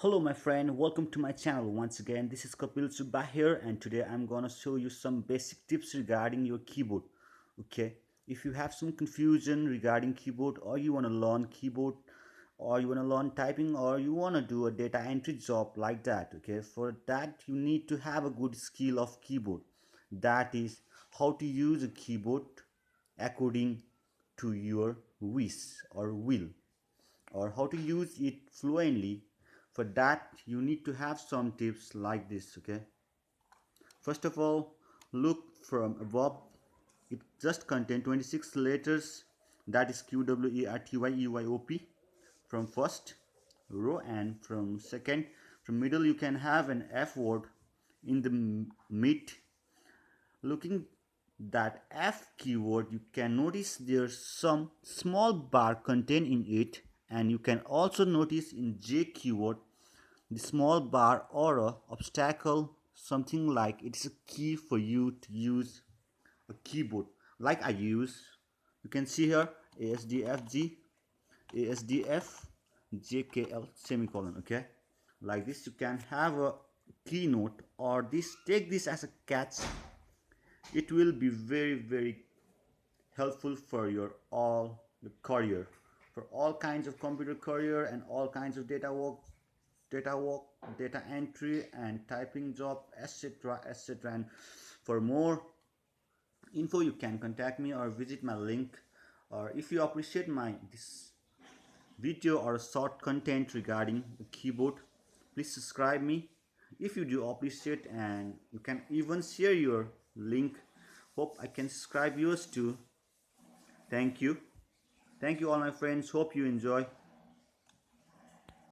Hello my friend, welcome to my channel once again. This is Kapil Subba here, and today I'm gonna show you some basic tips regarding your keyboard. Okay, if you have some confusion regarding keyboard, or you wanna learn keyboard, or you wanna learn typing, or you wanna do a data entry job like that, okay, for that you need to have a good skill of keyboard. That is how to use a keyboard according to your wish or will, or how to use it fluently. For that you need to have some tips like this. Okay, first of all, look from above. It just contains 26 letters, that is QWERTYEYOP from first row, and from middle you can have an F word in the mid. Looking that F keyword, you can notice there's some small bar contained in it, and you can also notice in J keyword the small bar or a obstacle, something like it's a key for you to use a keyboard like I use. You can see here ASDFG, ASDF, JKL semicolon. Okay, like this you can have a keynote, or this take this as a catch. It will be very helpful for your all the career, for all kinds of computer career and all kinds of data work, data entry and typing job, etc. And for more info you can contact me or visit my link. Or if you appreciate my this video or short content regarding the keyboard, please subscribe me if you do appreciate, and you can even share your link. Hope I can subscribe yours too. Thank you. Thank you all my friends. Hope you enjoy.